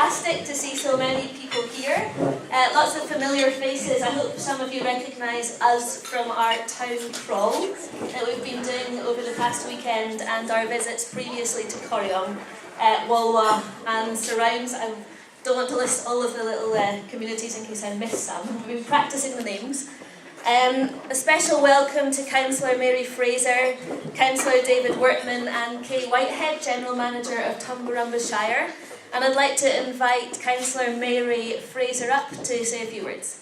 fantastic to see so many people here. Lots of familiar faces. I hope some of you recognise us from our town crawl that we've been doing over the past weekend and our visits previously to Corryong, Walwa and surrounds. I don't want to list all of the little communities in case I miss some. We've been practising the names. A special welcome to Councillor Mary Fraser, Councillor David Wortman and Kay Whitehead, General Manager of Tumbarumba Shire. And I'd like to invite Councillor Mary Fraser up to say a few words.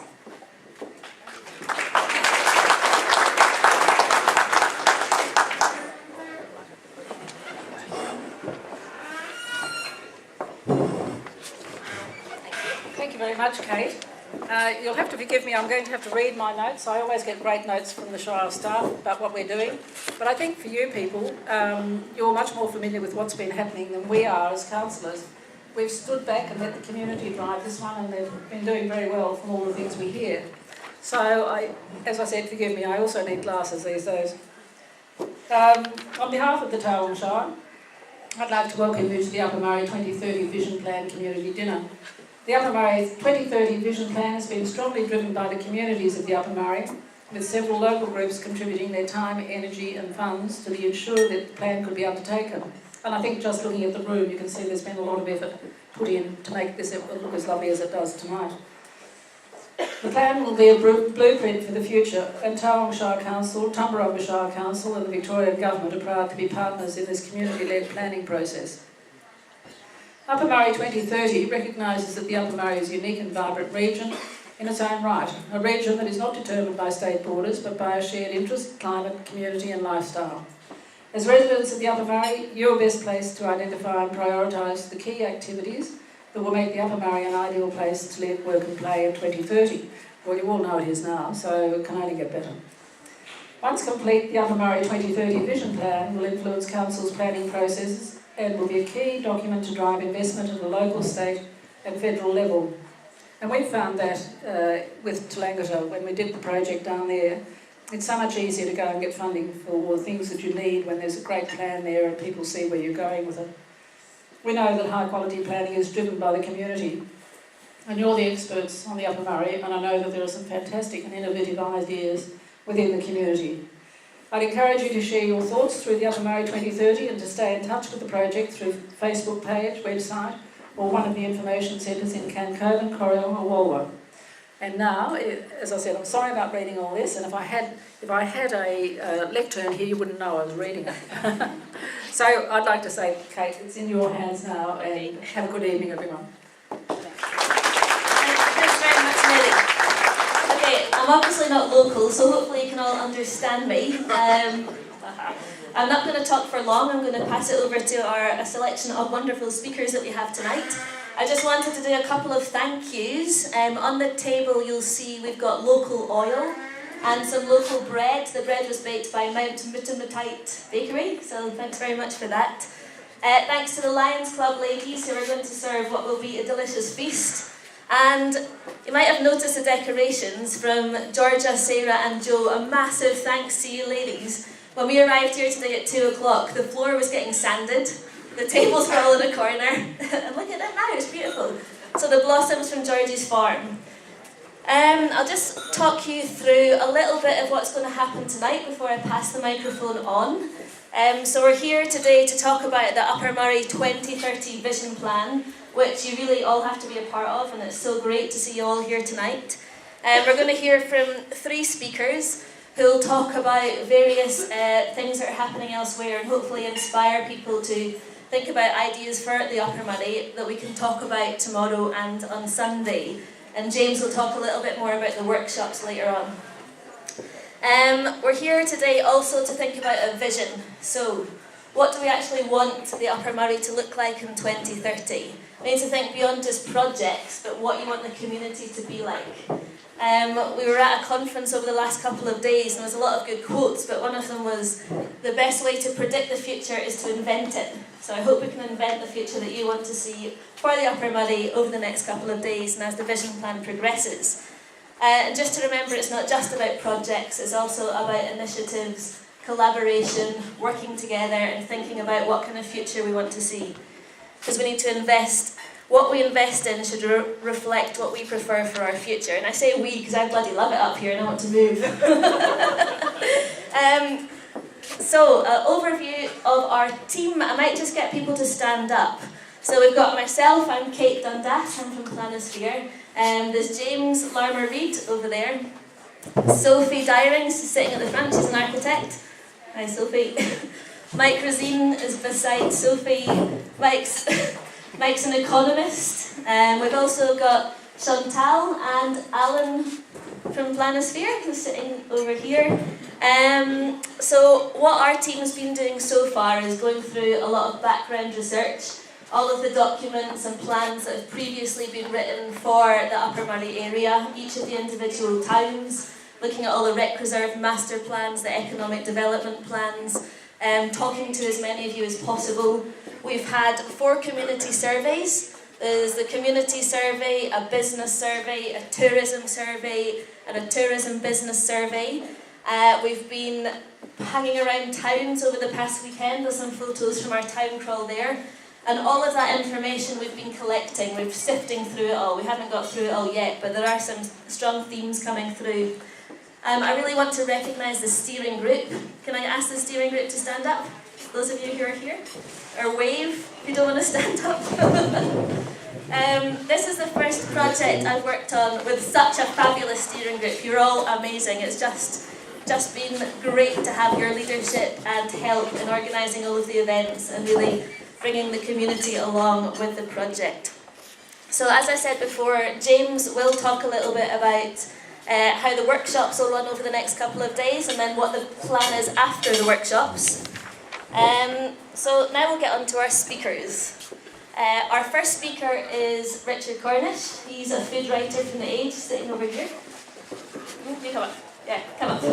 Thank you very much, Kate. You'll have to forgive me, I'm going to have to read my notes. I always get great notes from the Shire staff about what we're doing. But I think for you people, you're much more familiar with what's been happening than we are as councillors. We've stood back and let the community drive this one, and they've been doing very well from all the things we hear. So, as I said, forgive me, I also need glasses these days. On behalf of the Tauranga Shire, I'd like to welcome you to the Upper Murray 2030 Vision Plan Community Dinner. The Upper Murray 2030 Vision Plan has been strongly driven by the communities of the Upper Murray, with several local groups contributing their time, energy and funds to ensure that the plan could be undertaken. And I think just looking at the room, you can see there's been a lot of effort put in to make this look as lovely as it does tonight. The plan will be a blueprint for the future, and Tauranga Shire Council, Tumbarumba Shire Council and the Victorian Government are proud to be partners in this community-led planning process. Upper Murray 2030 recognises that the Upper Murray is a unique and vibrant region in its own right, a region that is not determined by state borders but by a shared interest, climate, community and lifestyle. As residents of the Upper Murray, you're best placed to identify and prioritise the key activities that will make the Upper Murray an ideal place to live, work and play in 2030. Well, you all know it is now, so it can only get better. Once complete, the Upper Murray 2030 Vision Plan will influence Council's planning processes and will be a key document to drive investment at the local, state and federal level. And we found that with Talangata, when we did the project down there, it's so much easier to go and get funding for all the things that you need when there's a great plan there and people see where you're going with it. We know that high quality planning is driven by the community, and you're the experts on the Upper Murray, and I know that there are some fantastic and innovative ideas within the community. I'd encourage you to share your thoughts through the Upper Murray 2030 and to stay in touch with the project through Facebook page, website, or one of the information centres in Cancoban, Corryong or Walwa. And now, as I said, I'm sorry about reading all this, and if I had a lectern here, you wouldn't know I was reading it. So I'd like to say, Kate, it's in your hands now, and have a good evening, everyone. Thanks very much, Mary. Okay, I'm obviously not local, so hopefully you can all understand me. I'm not going to talk for long. I'm going to pass it over to a selection of wonderful speakers that we have tonight. I just wanted to do a couple of thank yous. On the table you'll see we've got local oil and some local bread. The bread was baked by Mount Mutamatite Bakery, so thanks very much for that. Thanks to the Lions Club ladies who are going to serve what will be a delicious feast. And you might have noticed the decorations from Georgia, Sarah and Joe. A massive thanks to you ladies. When we arrived here today at 2 o'clock, the floor was getting sanded. The tables were all in a corner, and look at it now, it's beautiful. So the blossoms from Georgie's farm. I'll just talk you through a little bit of what's going to happen tonight before I pass the microphone on. So we're here today to talk about the Upper Murray 2030 Vision Plan, which you really all have to be a part of, and it's so great to see you all here tonight. We're going to hear from 3 speakers who'll talk about various things that are happening elsewhere and hopefully inspire people to think about ideas for the Upper Murray that we can talk about tomorrow and on Sunday. And James will talk a little bit more about the workshops later on. We're here today also to think about a vision. So, what do we actually want the Upper Murray to look like in 2030? We need to think beyond just projects, but what you want the community to be like. We were at a conference over the last couple of days and there was a lot of good quotes, but one of them was, the best way to predict the future is to invent it. So I hope we can invent the future that you want to see for the Upper Murray over the next couple of days and as the vision plan progresses. And just to remember, it's not just about projects, it's also about initiatives, collaboration, working together and thinking about what kind of future we want to see. Because we need to invest what we invest in should reflect what we prefer for our future. And I say we because I bloody love it up here and I want to move. Overview of our team. I might just get people to stand up. So we've got myself, I'm Kate Dundas, I'm from Planosphere. There's James Larmour-Reid over there. Sophie Dyrings is sitting at the front, she's an architect. Hi Sophie. Mike Rosine is beside Sophie. Mike's an economist. We've also got Chantal and Alan from Planosphere, who's sitting over here. So what our team has been doing so far is going through a lot of background research, all of the documents and plans that have previously been written for the Upper Murray area, each of the individual towns, looking at all the rec reserve master plans, the economic development plans, talking to as many of you as possible. We've had 4 community surveys. There's the community survey, a business survey, a tourism survey, and a tourism business survey. We've been hanging around towns over the past weekend. There's some photos from our town crawl there. And all of that information we've been collecting, we're sifting through it all. We haven't got through it all yet, but there are some strong themes coming through. I really want to recognise the steering group. Can I ask the steering group to stand up? Those of you who are here. Or wave if you don't want to stand up. This is the first project I've worked on with such a fabulous steering group. You're all amazing. It's just been great to have your leadership and help in organising all of the events and really bringing the community along with the project. So as I said before, James will talk a little bit about how the workshops will run over the next couple of days and then what the plan is after the workshops. So now we'll get on to our speakers. Our first speaker is Richard Cornish. He's a food writer from The Age, sitting over here. You come up. Yeah, come up.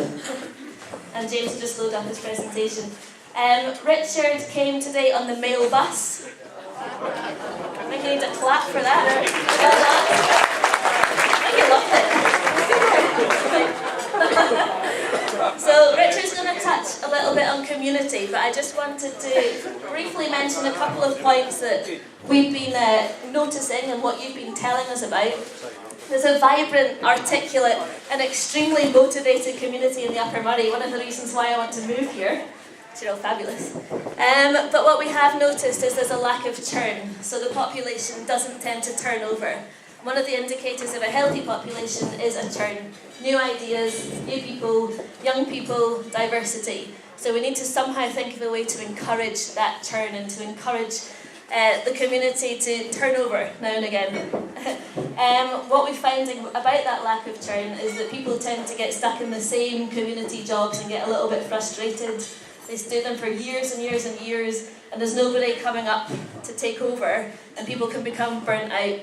And James will just load up his presentation. Richard came today on the mail bus. I think you need a clap for that. Well done. I think you loved it. So Richard's going to touch a little bit on community, but I just wanted to briefly mention a couple of points that we've been noticing and what you've been telling us about. There's a vibrant, articulate and extremely motivated community in the Upper Murray, one of the reasons why I want to move here. You're all fabulous. But what we have noticed is there's a lack of churn, so the population doesn't tend to turn over. One of the indicators of a healthy population is a churn. New ideas, new people, young people, diversity. So we need to somehow think of a way to encourage that churn and to encourage the community to turn over now and again. What we're finding about that lack of churn is that people tend to get stuck in the same community jobs and get a little bit frustrated. They do them for years and years and years, and there's nobody coming up to take over, and people can become burnt out.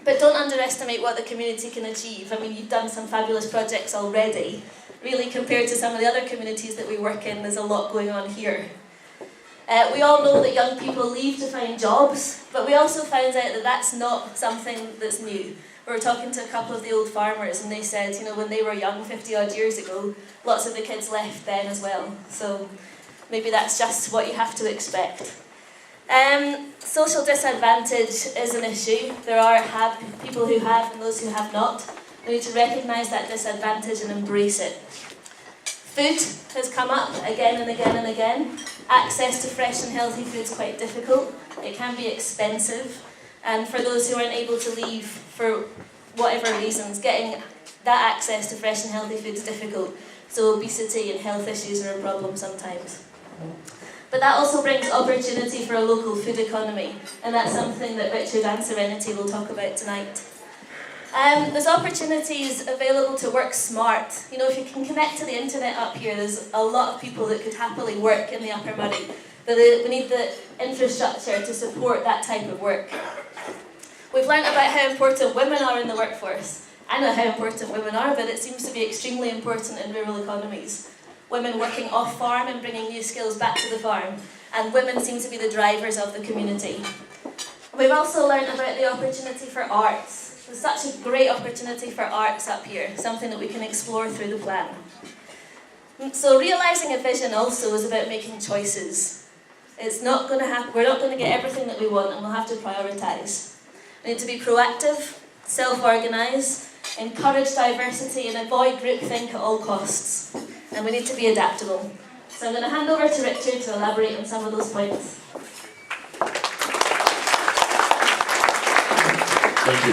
But don't underestimate what the community can achieve. I mean, you've done some fabulous projects already. Really, compared to some of the other communities that we work in, there's a lot going on here. We all know that young people leave to find jobs, but we also found out that that's not something that's new. We were talking to a couple of the old farmers and they said, you know, when they were young, 50 odd years ago, lots of the kids left then as well. So maybe that's just what you have to expect. Social disadvantage is an issue. There are people who have and those who have not. We need to recognise that disadvantage and embrace it. Food has come up again and again and again. Access to fresh and healthy food is quite difficult. It can be expensive. And for those who aren't able to leave for whatever reasons, getting that access to fresh and healthy food is difficult. So obesity and health issues are a problem sometimes. But that also brings opportunity for a local food economy, and that's something that Richard and Serenity will talk about tonight. There's opportunities available to work smart. You know, if you can connect to the internet up here, there's a lot of people that could happily work in the Upper Murray. But we need the infrastructure to support that type of work. We've learned about how important women are in the workforce. I know how important women are, but it seems to be extremely important in rural economies. Women working off-farm and bringing new skills back to the farm. And women seem to be the drivers of the community. We've also learned about the opportunity for arts. There's such a great opportunity for arts up here, something that we can explore through the plan. So realising a vision also is about making choices. It's not going to happen. We're not going to get everything that we want, and we'll have to prioritise. We need to be proactive, self-organise, encourage diversity and avoid groupthink at all costs. And we need to be adaptable. So I'm going to hand over to Richard to elaborate on some of those points. Thank you.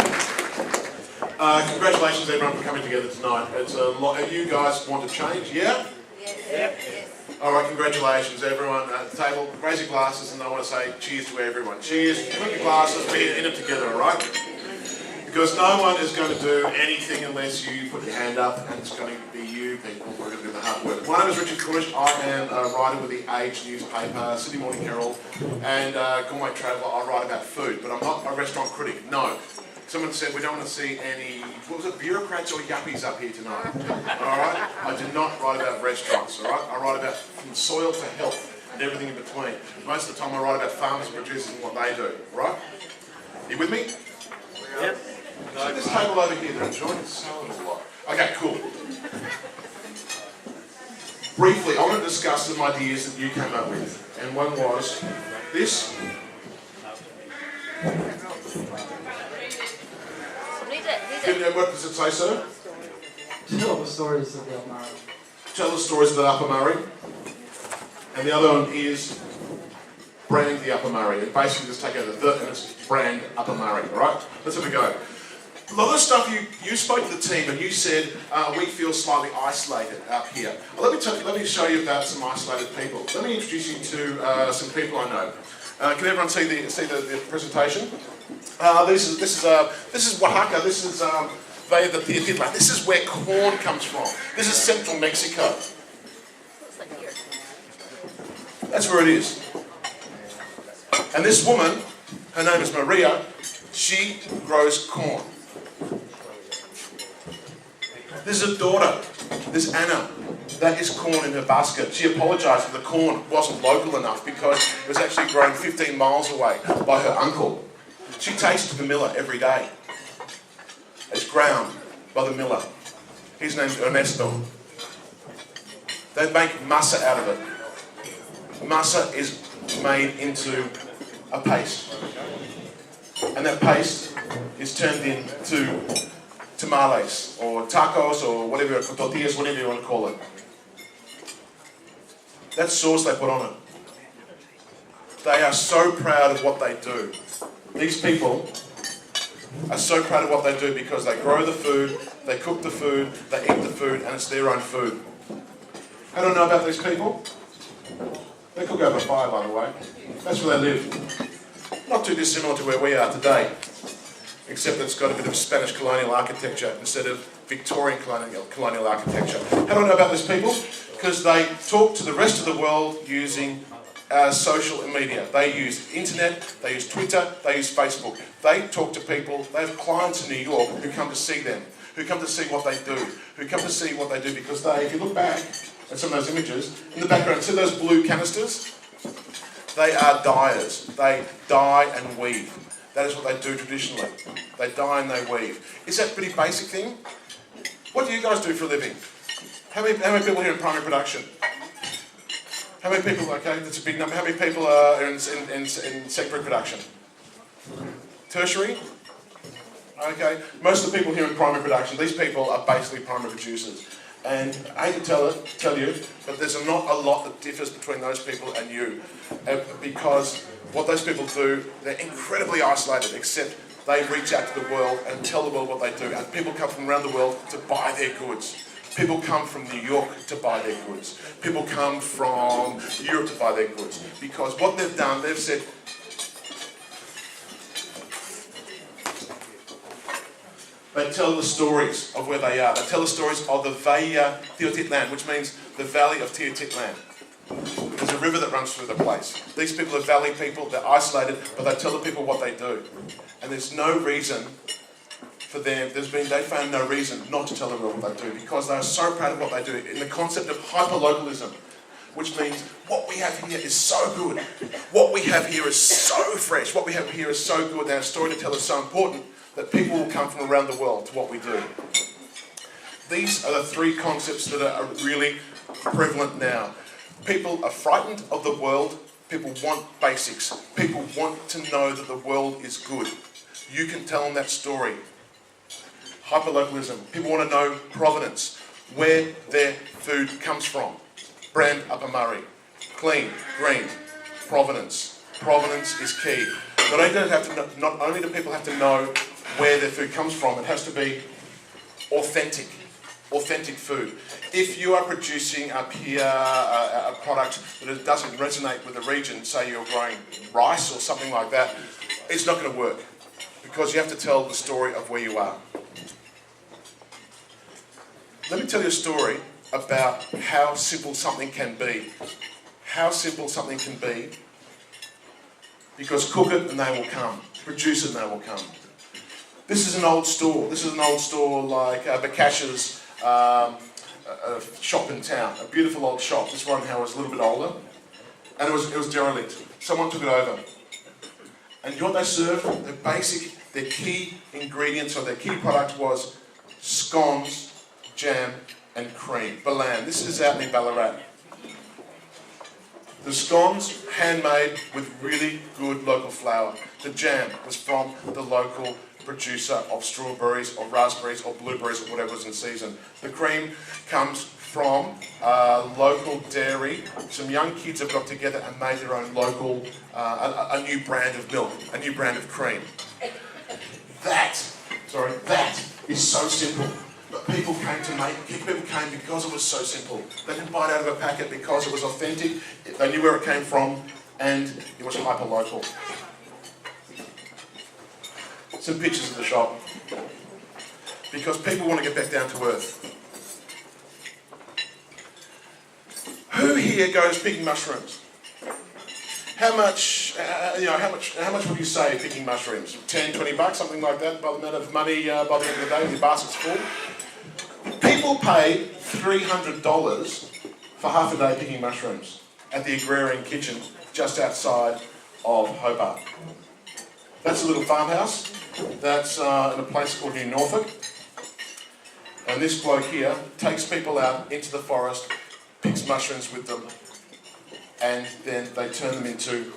Congratulations everyone for coming together tonight. It's a lot. You guys want to change, yeah? Yes. All right, congratulations everyone at the table. Raise your glasses and I want to say cheers to everyone. Cheers, put your glasses, be in it together, all right? Because no one is going to do anything unless you put your hand up, and it's going to be you people who are going to do the hard work. My name is Richard Cornish. I am a writer with the Age newspaper, Sydney Morning Herald, and Gourmet Traveller. I write about food, but I'm not a restaurant critic, no. Someone said we don't want to see any, what was it, bureaucrats or yuppies up here tonight. Alright? I do not write about restaurants, alright? I write about from soil to health and everything in between. Most of the time I write about farmers and producers and what they do, right? You with me? Yep. See this table over here, they're enjoying the salad a lot. Okay, cool. Briefly, I want to discuss some ideas that you came up with. And one was this. What does it say, sir? Tell the stories of the Upper Murray. Tell the stories of the Upper Murray. And the other one is brand the Upper Murray. And basically just take out the and it's brand Upper Murray, alright? Let's have a go. A lot of the stuff you spoke to the team and you said we feel slightly isolated up here. Well, let me show you about some isolated people. Let me introduce you to some people I know. Can everyone see the presentation? This is Oaxaca. This is Valle de Teotitlan. This is where corn comes from. This is central Mexico. That's where it is. And this woman, her name is Maria. She grows corn. This is a daughter. This is Anna. That is corn in her basket. She apologised for the corn wasn't local enough because it was actually grown 15 miles away by her uncle. She takes it to the miller every day. It's ground by the miller. His name's Ernesto. They make masa out of it. Masa is made into a paste. And that paste is turned into tamales or tacos or whatever, tortillas, whatever you want to call it. That sauce they put on it. They are so proud of what they do. These people are so proud of what they do because they grow the food, they cook the food, they eat the food, and it's their own food. How do I know about these people? They cook over fire, by the way. That's where they live. Not too dissimilar to where we are today, except it's got a bit of Spanish colonial architecture instead of Victorian colonial architecture. How do I know about these people? Because they talk to the rest of the world using social media. They use internet, they use Twitter, they use Facebook. They talk to people, they have clients in New York who come to see them, who come to see what they do, who come to see what they do because they, if you look back at some of those images, in the background, see those blue canisters? They are dyers. They dye and weave. That is what they do traditionally. They dye and they weave. Is that a pretty basic thing? What do you guys do for a living? How many people here in primary production? How many people, okay, that's a big number. How many people are in secondary production? Tertiary? Okay, most of the people here in primary production, these people are basically primary producers. And I hate to tell you, but there's not a lot that differs between those people and you. Because what those people do, they're incredibly isolated, except they reach out to the world and tell the world what they do. And people come from around the world to buy their goods. People come from New York to buy their goods. People come from Europe to buy their goods. Because what they've done, they've said, they tell the stories of where they are. They tell the stories of the Valle Teotitlan, which means the Valley of Teotitlan. There's a river that runs through the place. These people are valley people, they're isolated, but they tell the people what they do. And there's no reason for them, they found no reason not to tell the world what they do because they are so proud of what they do. In the concept of hyper-localism, which means what we have here is so good. What we have here is so fresh. What we have here is so good. Our story to tell is so important that people will come from around the world to what we do. These are the three concepts that are really prevalent now. People are frightened of the world. People want basics. People want to know that the world is good. You can tell them that story. Hyperlocalism. People want to know provenance, where their food comes from. Brand Upper Murray. Clean, green, provenance. Provenance is key. Not only do people have to know where their food comes from, it has to be authentic. Authentic food. If you are producing up here a product that doesn't resonate with the region, say you're growing rice or something like that, it's not going to work because you have to tell the story of where you are. Let me tell you a story about how simple something can be. How simple something can be, because cook it and they will come. Produce it and they will come. This is an old store. This is an old store like Bakash's shop in town. A beautiful old shop. This one was a little bit older. And it was derelict. Someone took it over. And you know what they served? Their key ingredients or their key product was scones, jam and cream. Balan. This is out in Ballarat. The scones, handmade with really good local flour. The jam was from the local producer of strawberries or raspberries or blueberries or whatever was in season. The cream comes from a local dairy. Some young kids have got together and made their own local, a new brand of milk, a new brand of cream. That is so simple. But people came because it was so simple. They didn't buy it out of a packet because it was authentic, they knew where it came from, and it was hyper-local. Some pictures of the shop. Because people want to get back down to earth. Who here goes picking mushrooms? How much would you say picking mushrooms? 10, 20 bucks, something like that, by the amount of money by the end of the day, your basket's full? People pay $300 for half a day picking mushrooms at the Agrarian Kitchen just outside of Hobart. That's a little farmhouse. That's in a place called New Norfolk. And this bloke here takes people out into the forest, picks mushrooms with them, and then they turn them into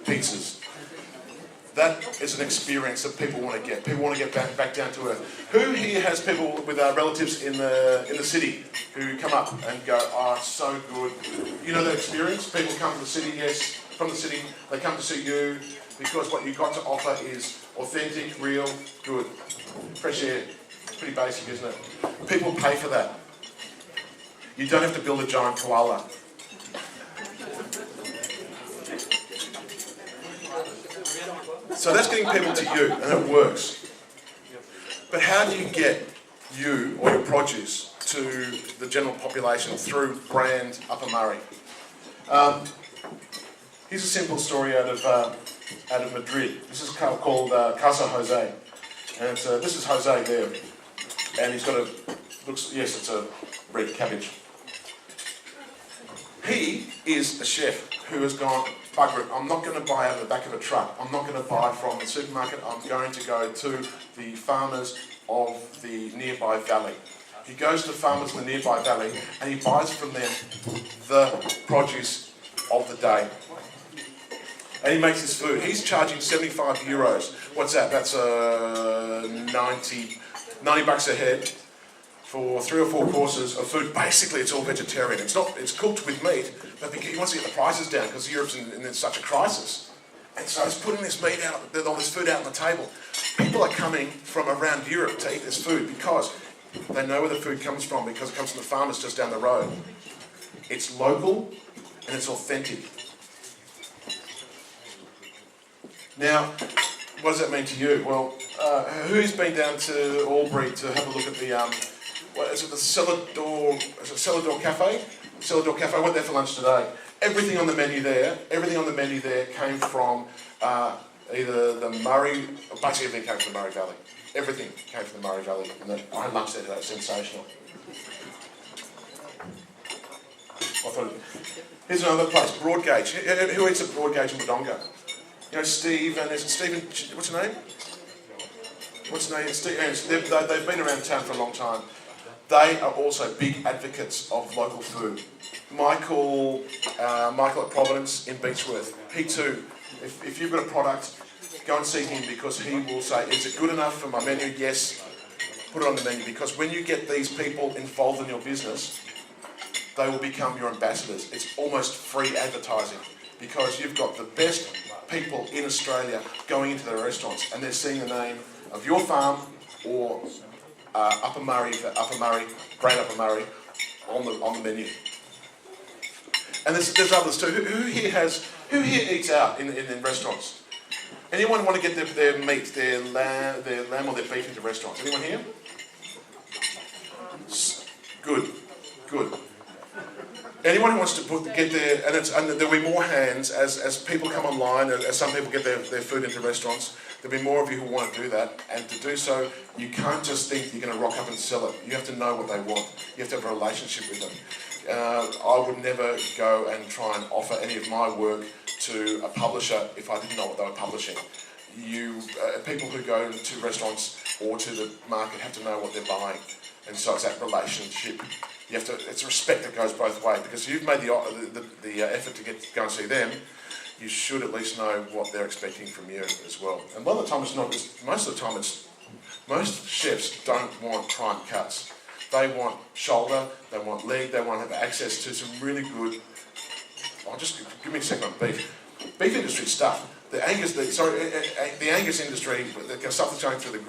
pizzas. That is an experience that people want to get. People want to get back down to earth. Who here has people with relatives in the city who come up and go, oh, it's so good. You know that experience? People come from the city, yes, from the city. They come to see you because what you've got to offer is authentic, real, good. Fresh air. Pretty basic, isn't it? People pay for that. You don't have to build a giant koala. So that's getting people to you, and it works. But how do you get you or your produce to the general population through brand Upper Murray? Here's a simple story out of Madrid. This is called Casa Jose, and this is Jose there, and he's got it's a red cabbage. He is a chef who has gone, bugger it, I'm not going to buy out of the back of a truck. I'm not going to buy from the supermarket. I'm going to go to the farmers of the nearby valley. He goes to the farmers in the nearby valley and he buys from them the produce of the day. And he makes his food. He's charging 75 euros. What's that? That's 90 bucks a head for 3 or 4 courses of food. Basically, it's all vegetarian. It's cooked with meat, but he wants to get the prices down because Europe's in such a crisis. And so he's putting this meat out, all this food out on the table. People are coming from around Europe to eat this food because they know where the food comes from, because it comes from the farmers just down the road. It's local and it's authentic. Now, what does that mean to you? Well, who's been down to Albury to have a look at the Cellar Door Cafe? Cellar Door Cafe. I went there for lunch today. Everything on the menu there came from either the Murray, basically everything came from the Murray Valley. Everything came from the Murray Valley. And I had lunch there today. It's sensational. Here's another place, Broadgauge. Who eats at Broadgauge in Wodonga? You know, Steve, and is it Stephen, what's his name? They've been around town for a long time. They are also big advocates of local food. Michael at Providence in Beechworth, he too, if you've got a product, go and see him, because he will say, is it good enough for my menu? Yes, put it on the menu. Because when you get these people involved in your business, they will become your ambassadors. It's almost free advertising, because you've got the best people in Australia going into their restaurants, and they're seeing the name of your farm or Upper Murray, Great Upper Murray on the menu. And there's others too. Who here eats out in restaurants? Anyone want to get their meat, their lamb or their beef into restaurants? Anyone here? Good. Anyone who wants to get their, and there'll be more hands as people come online, as some people get their food into restaurants, there'll be more of you who want to do that. And to do so, you can't just think you're going to rock up and sell it. You have to know what they want. You have to have a relationship with them. I would never go and try and offer any of my work to a publisher if I didn't know what they were publishing. People who go to restaurants or to the market have to know what they're buying. And so it's that relationship. It's respect that goes both ways, because you've made the effort to go and see them. You should at least know what they're expecting from you as well. And a lot of the time most of the time most chefs don't want prime cuts. They want shoulder, they want leg, they want to have access to some really good. Give me a second on beef. Beef industry stuff. The Angus industry, the stuff that's going through the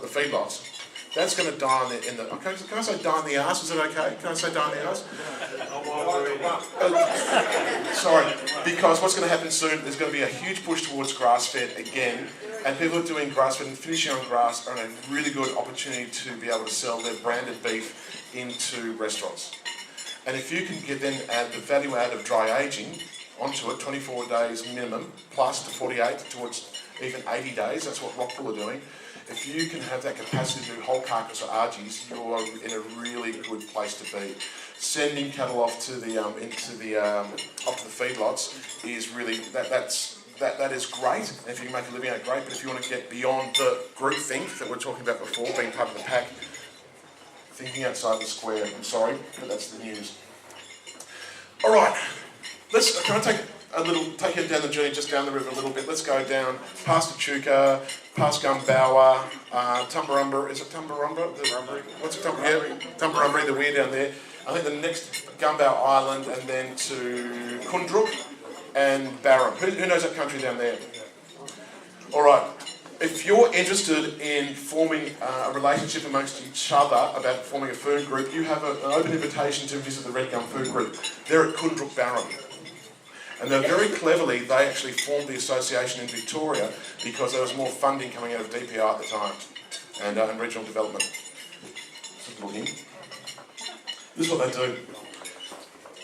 feedlots. That's going to die in the. Okay, can I say die in the arse? Is it okay? Can I say die in the arse? Sorry, because what's going to happen soon? There's going to be a huge push towards grass-fed again, and people who are doing grass-fed and finishing on grass are in a really good opportunity to be able to sell their branded beef into restaurants. And if you can add the value add of dry aging onto it, 24 days minimum, plus to 48 towards even 80 days. That's what Rockpool are doing. If you can have that capacity to do whole carcass or RGs, you're in a really good place to be. Sending cattle off to the feedlots is really that is great. And if you can make a living out, great. But if you want to get beyond the group think that we were talking about before, being part of the pack, thinking outside the square. I'm sorry, but that's the news. All right, can I take you down the journey, just down the river a little bit. Let's go down past Echuca, past Gumbawa, Tumbarumba. Is it Tumbarumba? What's it, Tumbarumba, the weir down there. I think the next Gumbawa Island, and then to Kundruk and Barham. Who knows that country down there? All right. If you're interested in forming a relationship amongst each other about forming a food group, you have an open invitation to visit the Red Gum Food Group. They're at Kundruk Barham. And very cleverly, they actually formed the association in Victoria because there was more funding coming out of DPI at the time and regional development. Just look in. This is what they do.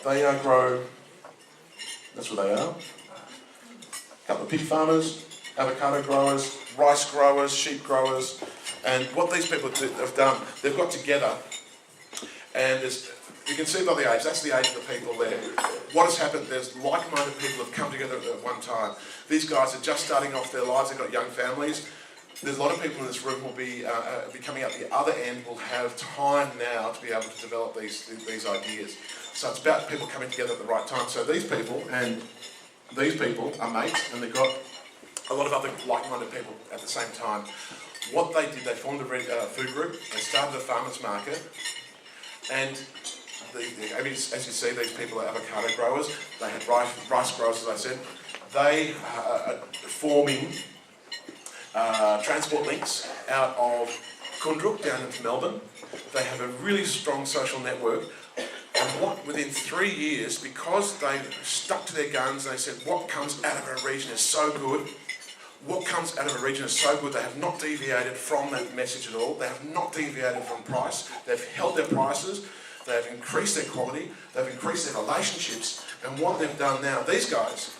They grow, that's what they are. A couple of pig farmers, avocado growers, rice growers, sheep growers. And what these people have done, they've got together, and you can see by the age, that's the age of the people there. What has happened, there's like-minded people who have come together at one time. These guys are just starting off their lives, they've got young families. There's a lot of people in this room will be coming out the other end, will have time now to be able to develop these ideas. So it's about people coming together at the right time. So these people are mates, and they've got a lot of other like-minded people at the same time. What they did, they formed a food group, they started a farmers market, and as you see, these people are avocado growers. They have rice growers, as I said. They are forming transport links out of Kundruk down into Melbourne. They have a really strong social network. And within 3 years, because they stuck to their guns, they said, what comes out of a region is so good. What comes out of a region is so good. They have not deviated from that message at all. They have not deviated from price. They've held their prices. They've increased their quality. They've increased their relationships. And what they've done now, these guys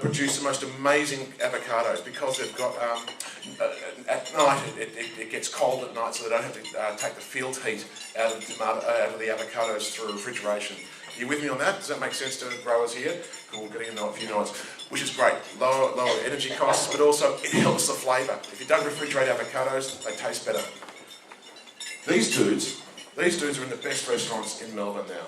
produce the most amazing avocados because they've got, at night, it gets cold at night, so they don't have to take the field heat out of the avocados through refrigeration. Are you with me on that? Does that make sense to the growers here? Cool, getting a few nods, which is great. Lower energy costs, but also it helps the flavour. If you don't refrigerate avocados, they taste better. These dudes are in the best restaurants in Melbourne now.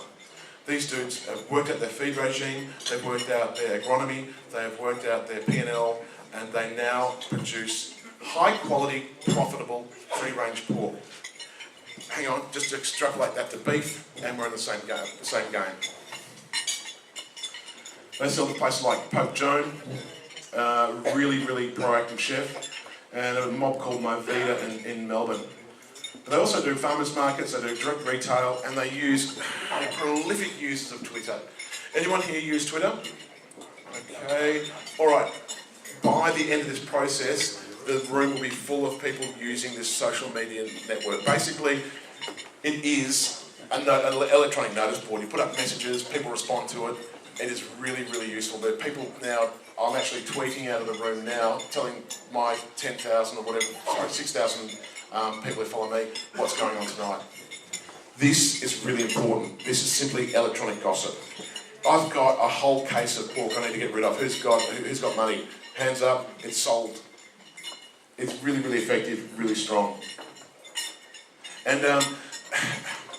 These dudes have worked out their feed regime, they've worked out their agronomy, they have worked out their P&L, and they now produce high quality, profitable, free-range pork. Hang on, just to extrapolate that to beef, and we're in the same game. They sell to places like Pope Joan, really, really proactive chef, and a mob called Movida in Melbourne. But they also do farmers markets, they do direct retail, and they use prolific users of Twitter. Anyone here use Twitter? Okay, all right. By the end of this process, the room will be full of people using this social media network. Basically, it is an electronic notice board. You put up messages, people respond to it. It is really, really useful. But people now, I'm actually tweeting out of the room now, telling my 10,000 or whatever, sorry, 6,000 people who follow me what's going on tonight. This is really important. This is simply electronic gossip. I've got a whole case of pork I need to get rid of. Who's got money? Hands up, it's sold. It's really, really effective, really strong. And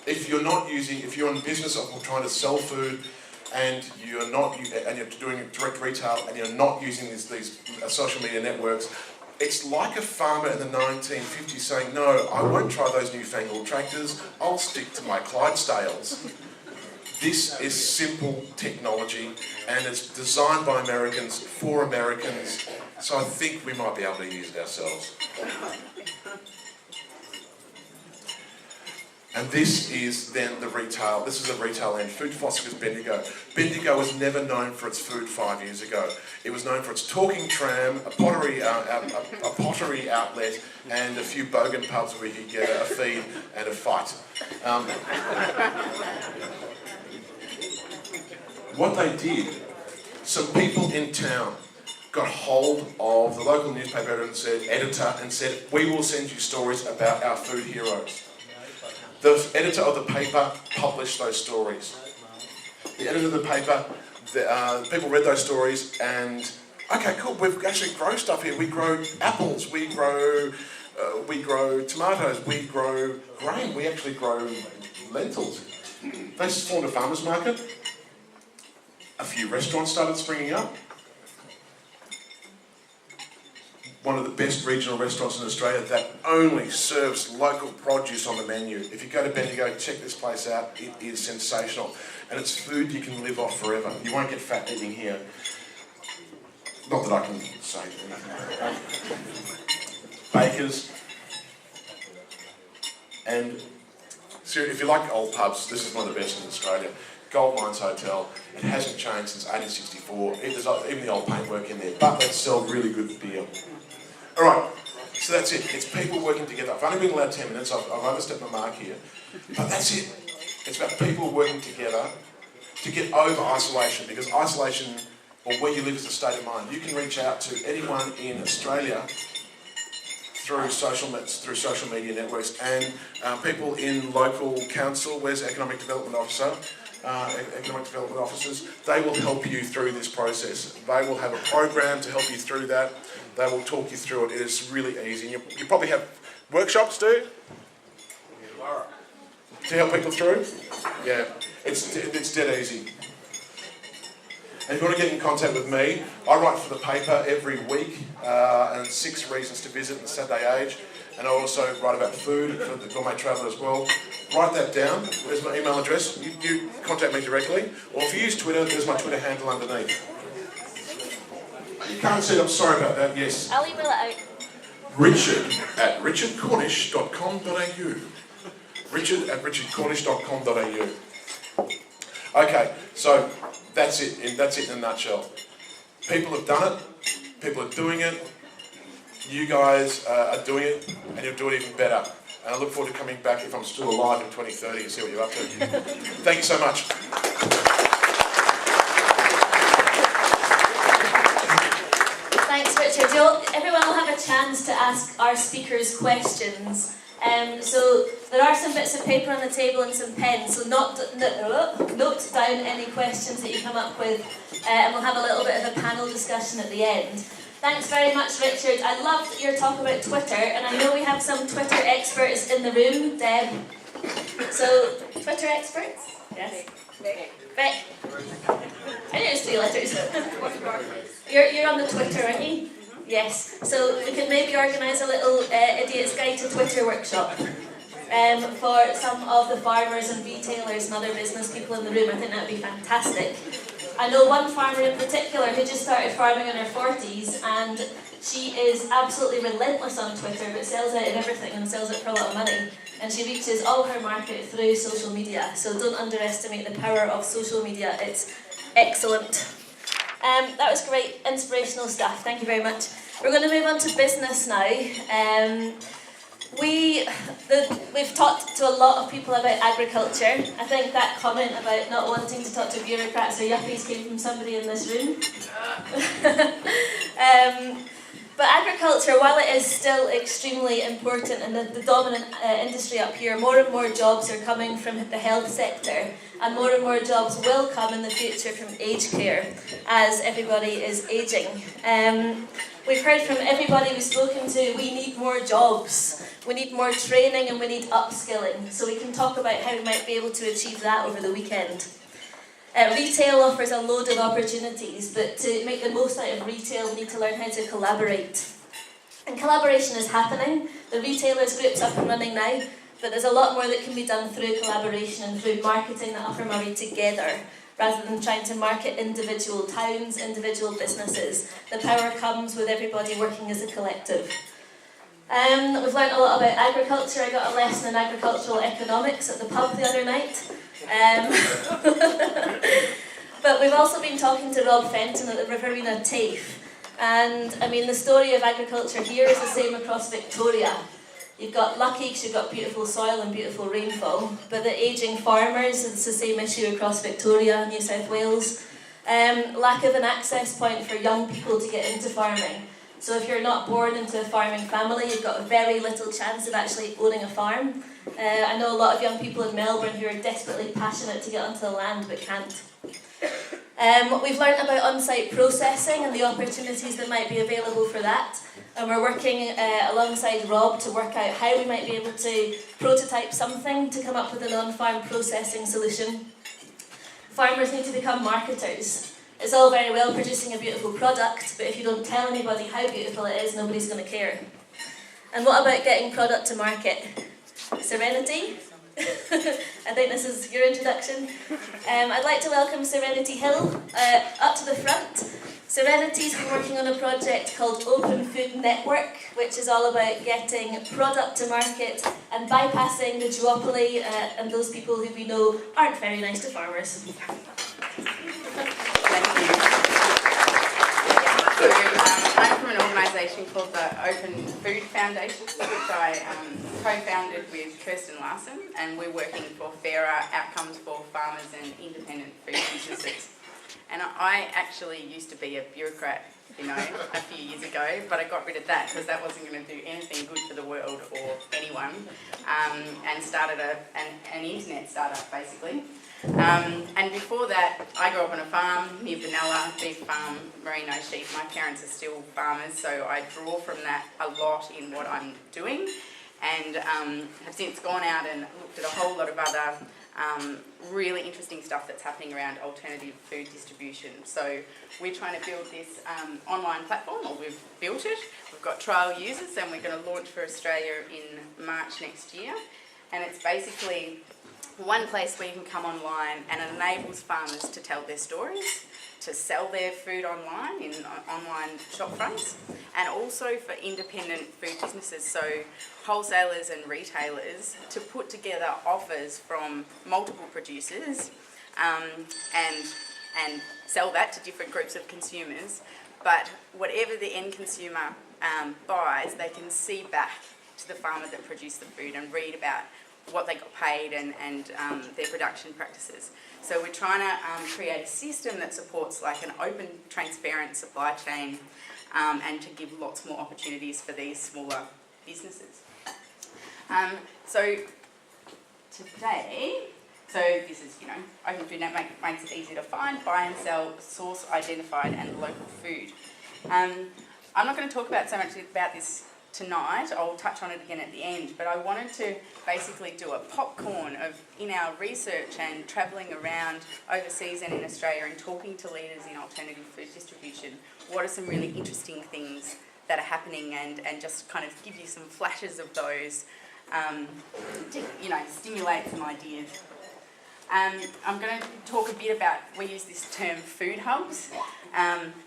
if you're in business of trying to sell food, and you're doing direct retail, and you're not using these social media networks, it's like a farmer in the 1950s saying, no, I won't try those newfangled tractors, I'll stick to my Clydesdales. This is simple technology, and it's designed by Americans for Americans, so I think we might be able to use it ourselves. And this is then the retail. This is a retail end. Food Philosopher's Bendigo. Bendigo was never known for its food 5 years ago. It was known for its talking tram, a pottery outlet, and a few bogan pubs where you could get a feed and a fight. What they did, some people in town got hold of the local newspaper editor and said, we will send you stories about our food heroes. The editor of the paper published those stories. The editor of the paper, people read those stories and, okay, cool, we actually grow stuff here. We grow apples, we grow tomatoes, we grow grain, we actually grow lentils. They formed a farmers market. A few restaurants started springing up. One of the best regional restaurants in Australia that only serves local produce on the menu. If you go to Bendigo, check this place out. It is sensational. And it's food you can live off forever. You won't get fat eating here. Not that I can say anything. Bakers. And if you like old pubs, this is one of the best in Australia. Gold Mines Hotel. It hasn't changed since 1864. There's even the old paintwork in there. But they sell really good beer. All right, so that's it. It's people working together. I've only been allowed 10 minutes. I've overstepped my mark here. But that's it. It's about people working together to get over isolation. Because isolation, or where you live, is a state of mind. You can reach out to anyone in Australia through social media networks. And people in local council, where's Economic Development Officer? Economic development officers, they will help you through this process. They will have a program to help you through that. They will talk you through it. It is really easy. And you probably have workshops too? To help people through? Yeah, it's dead easy. And if you want to get in contact with me, I write for the paper every week, and 6 reasons to visit in the Saturday Age. And I also write about food for the Gourmet Traveller as well. Write that down. There's my email address. You contact me directly. Or if you use Twitter, there's my Twitter handle underneath. You can't see it. I'm sorry about that. Yes. I'll email it out. Richard@richardcornish.com.au. Richard@richardcornish.com.au. Okay, so that's it. That's it in a nutshell. People have done it. People are doing it. You guys are doing it, and you'll do it even better. And I look forward to coming back, if I'm still alive in 2030, and see what you're up to. Thank you so much. Thanks, Richard. Everyone will have a chance to ask our speakers questions. So there are some bits of paper on the table and some pens, so note down any questions that you come up with, and we'll have a little bit of a panel discussion at the end. Thanks very much, Richard. I loved your talk about Twitter, and I know we have some Twitter experts in the room. Deb. So, Twitter experts? Yes. Beck. I knew it was 3 letters. You're on the Twitter, aren't you? Yes. So we could maybe organise a little Idiot's Guide to Twitter workshop for some of the farmers and retailers and other business people in the room. I think that would be fantastic. I know one farmer in particular who just started farming in her 40s, and she is absolutely relentless on Twitter, but sells out in everything and sells it for a lot of money. And she reaches all her market through social media, so don't underestimate the power of social media. It's excellent. That was great, inspirational stuff. Thank you very much. We're going to move on to business now. We've talked to a lot of people about agriculture. I think that comment about not wanting to talk to bureaucrats or yuppies came from somebody in this room. But agriculture, while it is still extremely important and the dominant industry up here, more and more jobs are coming from the health sector, and more jobs will come in the future from aged care as everybody is ageing. We've heard from everybody we've spoken to, we need more jobs, we need more training, and we need upskilling. So we can talk about how we might be able to achieve that over the weekend. Retail offers a load of opportunities, but to make the most out of retail, we need to learn how to collaborate. And collaboration is happening. The retailers group's up and running now, but there's a lot more that can be done through collaboration and through marketing the Upper Murray together, rather than trying to market individual towns, individual businesses. The power comes with everybody working as a collective. We've learned a lot about agriculture. I got a lesson in agricultural economics at the pub the other night. But we've also been talking to Rob Fenton at the Riverina TAFE, and I mean the story of agriculture here is the same across Victoria. You've got lucky because you've got beautiful soil and beautiful rainfall, but the ageing farmers, it's the same issue across Victoria, New South Wales. Lack of an access point for young people to get into farming. So if you're not born into a farming family, you've got very little chance of actually owning a farm. I know a lot of young people in Melbourne who are desperately passionate to get onto the land but can't. We've learnt about on-site processing and the opportunities that might be available for that. And we're working alongside Rob to work out how we might be able to prototype something to come up with an on-farm processing solution. Farmers need to become marketers. It's all very well producing a beautiful product, but if you don't tell anybody how beautiful it is, nobody's going to care. And what about getting product to market? Serenity? I think this is your introduction. I'd like to welcome Serenity Hill up to the front. Serenity's been working on a project called Open Food Network, which is all about getting product to market and bypassing the duopoly and those people who we know aren't very nice to farmers. So, I'm from an organisation called the Open Food Foundation, which I co-founded with Kirsten Larson, and we're working for fairer outcomes for farmers and independent food businesses. And I actually used to be a bureaucrat, a few years ago, but I got rid of that because that wasn't going to do anything good for the world or anyone, and started an internet startup basically. And before that, I grew up on a farm near Benalla, beef farm, merino sheep. My parents are still farmers, so I draw from that a lot in what I'm doing, and have since gone out and looked at a whole lot of other really interesting stuff that's happening around alternative food distribution. So we're trying to build this online platform, or we've built it. We've got trial users, and we're going to launch for Australia in March next year. And it's basically one place where you can come online, and it enables farmers to tell their stories, to sell their food online in online shop fronts, and also for independent food businesses, so wholesalers and retailers, to put together offers from multiple producers and sell that to different groups of consumers. But whatever the end consumer buys, they can see back to the farmer that produced the food and read about what they got paid and their production practices. So we're trying to create a system that supports like an open, transparent supply chain and to give lots more opportunities for these smaller businesses. So today, this is, Open Food Net makes it easy to find, buy and sell, source, identified and local food. I'm not going to talk about so much about this tonight. I'll touch on it again at the end, but I wanted to basically do a popcorn of, in our research and travelling around overseas and in Australia and talking to leaders in alternative food distribution, what are some really interesting things that are happening, and just kind of give you some flashes of those to, stimulate some ideas. I'm going to talk a bit about, we use this term food hubs,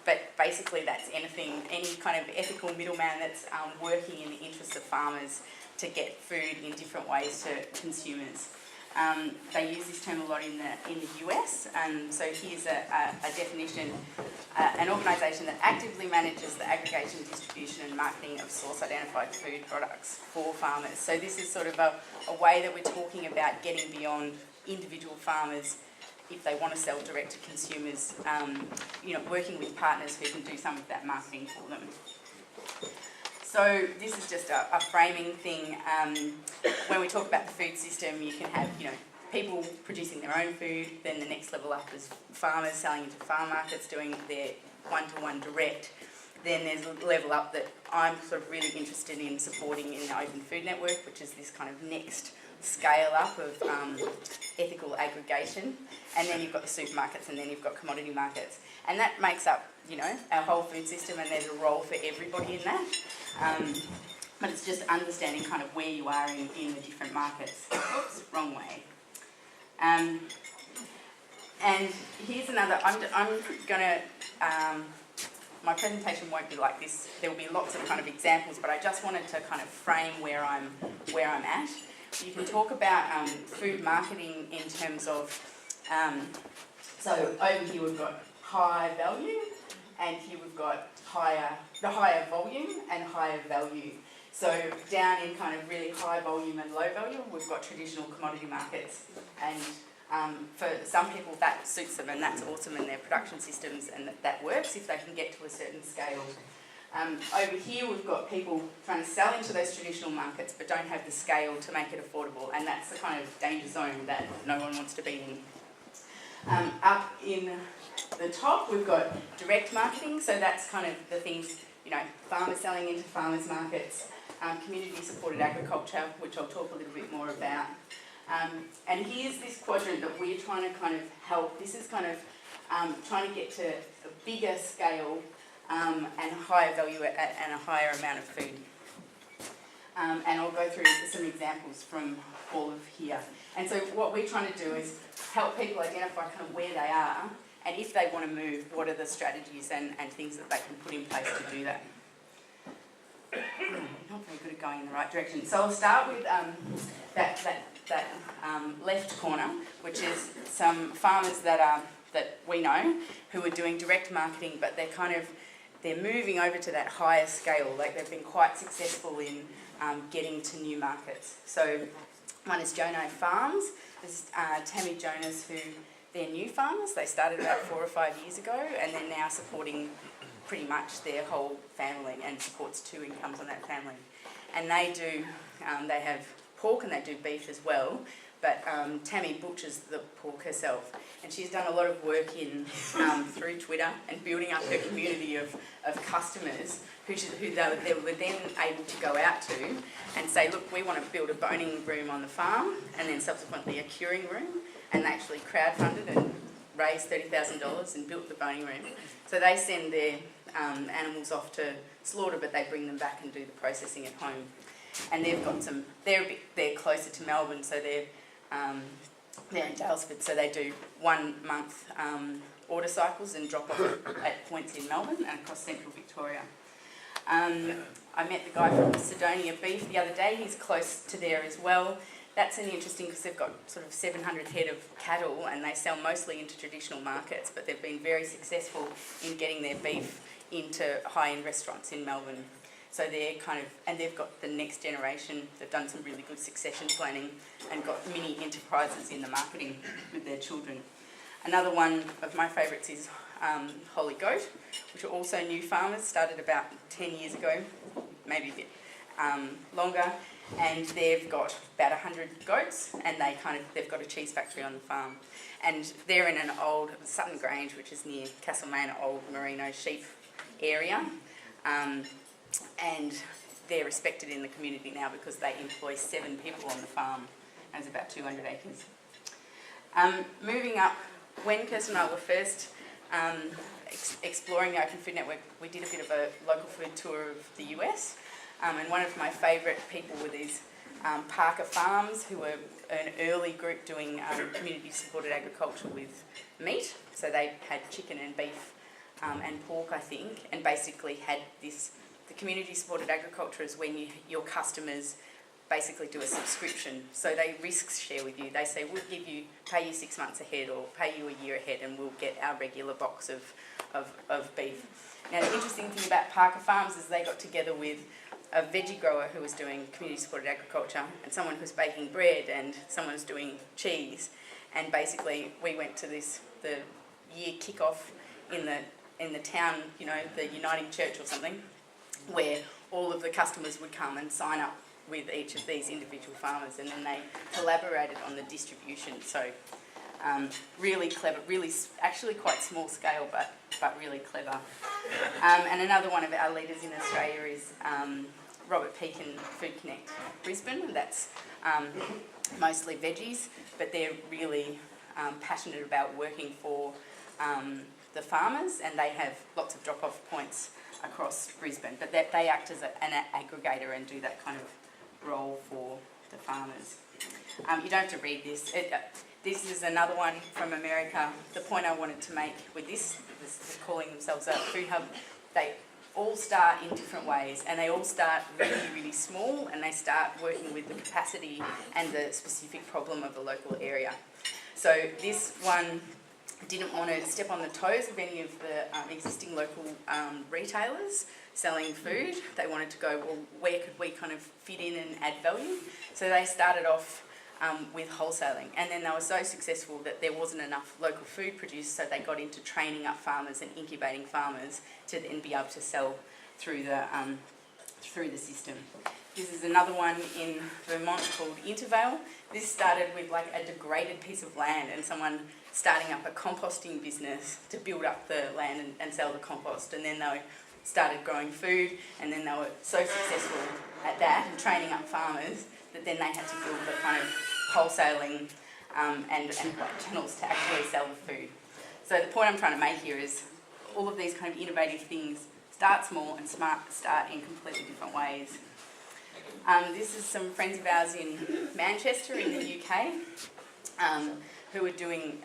but basically that's any kind of ethical middleman that's working in the interests of farmers to get food in different ways to consumers. They use this term a lot in the US, so here's a definition: an organisation that actively manages the aggregation, distribution and marketing of source-identified food products for farmers. So this is sort of a way that we're talking about getting beyond individual farmers if they want to sell direct to consumers, working with partners who can do some of that marketing for them. So this is just a framing thing. When we talk about the food system, you can have, people producing their own food, then the next level up is farmers selling into farm markets, doing their one-to-one direct. Then there's a level up that I'm sort of really interested in supporting in the Open Food Network, which is this kind of next scale up of ethical aggregation. And then you've got the supermarkets, and then you've got commodity markets. And that makes up, our whole food system, and there's a role for everybody in that. But it's just understanding kind of where you are in the different markets. Oops, wrong way. And here's another, I'm going to, my presentation won't be like this. There will be lots of kind of examples, but I just wanted to kind of frame where I'm at. You can talk about food marketing in terms of, so over here we've got high value, and here we've got the higher volume and higher value. So down in kind of really high volume and low value, we've got traditional commodity markets, and for some people that suits them and that's awesome in their production systems, and that works if they can get to a certain scale. Over here we've got people trying to sell into those traditional markets but don't have the scale to make it affordable, and that's the kind of danger zone that no one wants to be in. Up in the top we've got direct marketing, so that's kind of the things, farmers selling into farmers markets, community supported agriculture, which I'll talk a little bit more about. And here's this quadrant that we're trying to kind of help. This is kind of trying to get to a bigger scale and higher value and a higher amount of food. And I'll go through some examples from all of here. And so what we're trying to do is help people identify kind of where they are, and if they want to move, what are the strategies and things that they can put in place to do that. Not very good at going in the right direction. So I'll start with that left corner, which is some farmers that we know who are doing direct marketing, but they're moving over to that higher scale. Like they've been quite successful in getting to new markets. So one is Jono Farms. There's Tammy Jonas, who they're new farmers. They started about 4 or 5 years ago, and they're now supporting pretty much their whole family, and supports 2 incomes on that family. And they do, they have pork and they do beef as well, but Tammy butchers the pork herself, and she's done a lot of work in through Twitter and building up her community of customers who they were then able to go out to and say, look, we want to build a boning room on the farm, and then subsequently a curing room, and they actually crowdfunded and raised $30,000 and built the boning room. So they send their animals off to slaughter, but they bring them back and do the processing at home. And they've got they're closer to Melbourne, so they're in Dalesford, so they do 1 month order cycles and drop off at points in Melbourne and across central Victoria. I met the guy from Sidonia Beef the other day. He's close to there as well. That's an interesting, because they've got sort of 700 head of cattle, and they sell mostly into traditional markets, but they've been very successful in getting their beef into high-end restaurants in Melbourne. So they're and they've got the next generation. They've done some really good succession planning and got mini enterprises in the marketing with their children. Another one of my favourites is Holy Goat, which are also new farmers, started about 10 years ago, maybe a bit longer, and they've got about 100 goats, and they've got a cheese factory on the farm. And they're in an old Sutton Grange, which is near Castlemaine, old merino sheep area. and they're respected in the community now because they employ 7 people on the farm, and it's about 200 acres. Moving up, when Kirsten and I were first exploring the Open Food Network, we did a bit of a local food tour of the US, and one of my favourite people were these Parker Farms, who were an early group doing community-supported agriculture with meat. So they had chicken and beef and pork, I think, and basically had this. The community-supported agriculture is when your customers basically do a subscription. So they risk share with you. They say, we'll pay you 6 months ahead or pay you a year ahead, and we'll get our regular box of beef. Now, the interesting thing about Parker Farms is they got together with a veggie grower who was doing community-supported agriculture, and someone who was baking bread, and someone who's doing cheese. And basically, we went to the year kick-off in the town, you know, the Uniting Church or something, where all of the customers would come and sign up with each of these individual farmers, and then they collaborated on the distribution. So really clever, really actually quite small scale, but really clever. And another one of our leaders in Australia is Robert Pekin, Food Connect Brisbane. That's mostly veggies, but they're really passionate about working for the farmers, and they have lots of drop-off points across Brisbane, but they act as an aggregator and do that kind of role for the farmers. You don't have to read this. This is another one from America. The point I wanted to make with this calling themselves a food hub, they all start in different ways, and they all start really, really small, and they start working with the capacity and the specific problem of the local area. So this one didn't want to step on the toes of any of the existing local retailers selling food. They wanted to go, well, where could we kind of fit in and add value? So they started off with wholesaling, and then they were so successful that there wasn't enough local food produced, so they got into training up farmers and incubating farmers to then be able to sell through the system. This is another one in Vermont called Intervale. This started with like a degraded piece of land and someone starting up a composting business to build up the land and sell the compost, and then they started growing food, and then they were so successful at that and training up farmers that then they had to build the kind of wholesaling and channels to actually sell the food. So the point I'm trying to make here is all of these kind of innovative things start small and start in completely different ways. This is some friends of ours in Manchester in the UK who are doing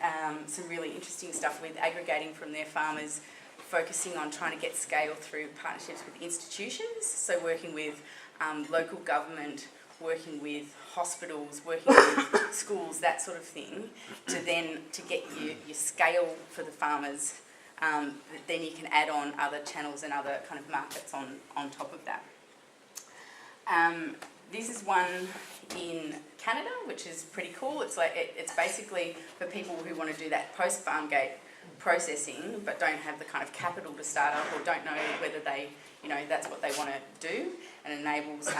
some really interesting stuff with aggregating from their farmers, focusing on trying to get scale through partnerships with institutions, so working with local government, working with hospitals, working with schools, that sort of thing, to get your scale for the farmers. Then you can add on other channels and other kind of markets on top of that. This is one in Canada, which is pretty cool. It's basically for people who want to do that post-farm gate processing, but don't have the kind of capital to start up, or don't know whether that's what they want to do, and enables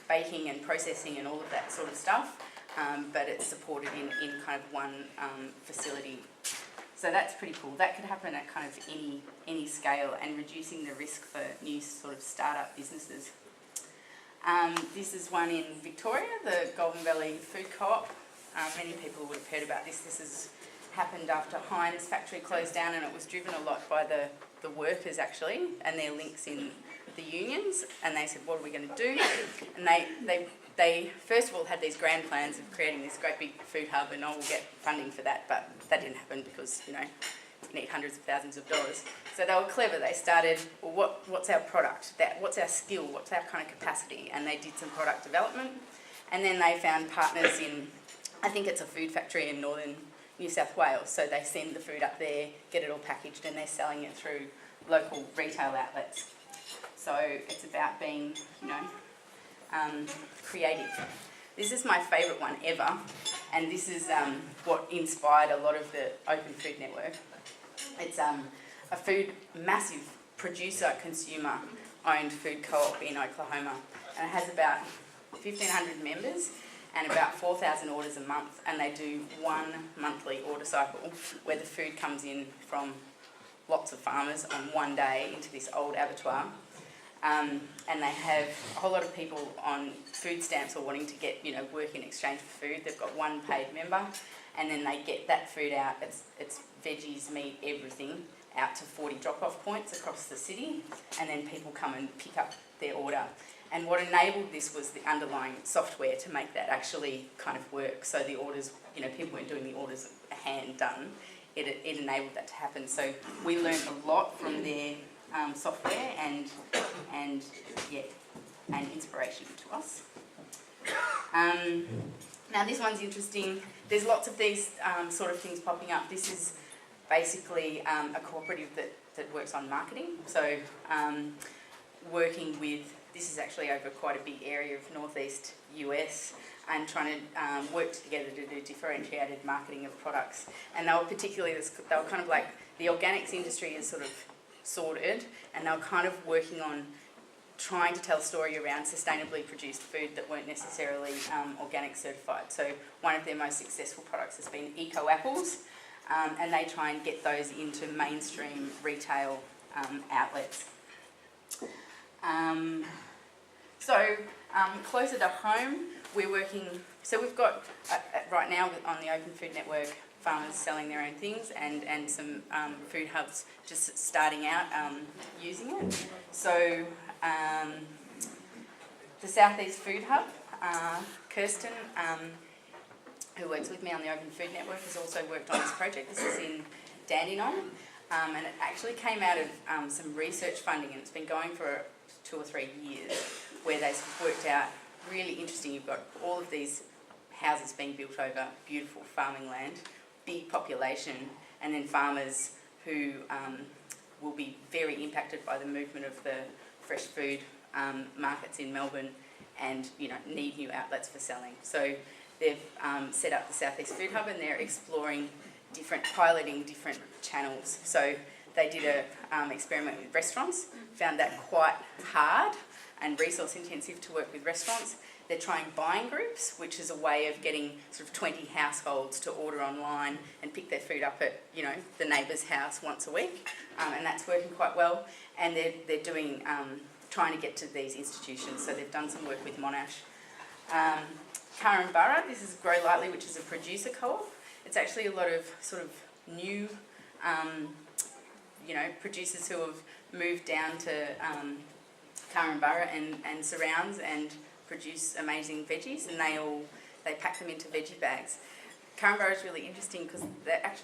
baking and processing and all of that sort of stuff. But it's supported in kind of one facility. So that's pretty cool. That could happen at kind of any scale, and reducing the risk for new sort of startup businesses. This is one in Victoria, the Golden Valley Food Co-op. Many people would have heard about this. This has happened after Heinz factory closed down, and it was driven a lot by the workers actually, and their links in the unions. And they said, what are we going to do? And they first of all had these grand plans of creating this great big food hub, and we'll get funding for that, but that didn't happen because, you need hundreds of thousands of dollars. So they were clever. They started, well, what's our product? What's our skill? What's our kind of capacity? And they did some product development. And then they found partners in, I think it's a food factory in northern New South Wales. So they send the food up there, get it all packaged, and they're selling it through local retail outlets. So it's about being, creative. This is my favourite one ever, and this is what inspired a lot of the Open Food Network. It's a massive producer, consumer owned food co-op in Oklahoma, and it has about 1,500 members and about 4,000 orders a month, and they do one monthly order cycle where the food comes in from lots of farmers on one day into this old abattoir. And they have a whole lot of people on food stamps or wanting to get, work in exchange for food. They've got one paid member, and then they get that food out. It's veggies, meat, everything, out to 40 drop-off points across the city, and then people come and pick up their order. And what enabled this was the underlying software to make that actually kind of work. So the orders, people weren't doing the orders hand done. It enabled that to happen. So we learned a lot from their software and inspiration to us. Now this one's interesting. There's lots of these sort of things popping up. This is basically a cooperative that works on marketing. So working with, this is actually over quite a big area of northeast US, and trying to work together to do differentiated marketing of products. And they were kind of like, the organics industry is sort of sorted, and they were kind of working on trying to tell a story around sustainably produced food that weren't necessarily organic certified. So one of their most successful products has been Eco Apples, and they try and get those into mainstream retail outlets. Closer to home, we're working, so we've got right now on the Open Food Network, farmers selling their own things, and some food hubs just starting out using it. So the Southeast Food Hub, Kirsten, who works with me on the Open Food Network, has also worked on this project. This is in Dandenong, and it actually came out of some research funding, and it's been going for 2 or 3 years, where they've worked out really interesting. You've got all of these houses being built over beautiful farming land, big population, and then farmers who will be very impacted by the movement of the fresh food markets in Melbourne, and need new outlets for selling. So they've set up the Southeast Food Hub, and they're exploring piloting different channels. So they did a experiment with restaurants, found that quite hard and resource intensive to work with restaurants. They're trying buying groups, which is a way of getting sort of 20 households to order online and pick their food up at the neighbour's house once a week, and that's working quite well. And they're doing trying to get to these institutions. So they've done some work with Monash. Carinbara, this is Grow Lightly, which is a producer co-op. It's actually a lot of sort of new producers who have moved down to Carinbara and surrounds and produce amazing veggies, and they pack them into veggie bags. Carinbara is really interesting because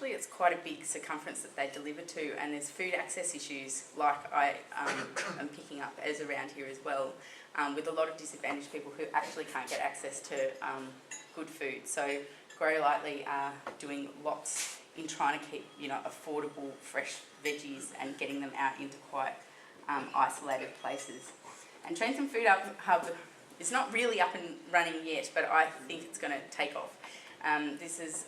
it's quite a big circumference that they deliver to, and there's food access issues like I am picking up as around here as well, with a lot of disadvantaged people who actually can't get access to good food. So Grow Lightly are doing lots in trying to keep affordable fresh veggies and getting them out into quite isolated places. And Trentham Food Hub is not really up and running yet, but I think it's going to take off. This is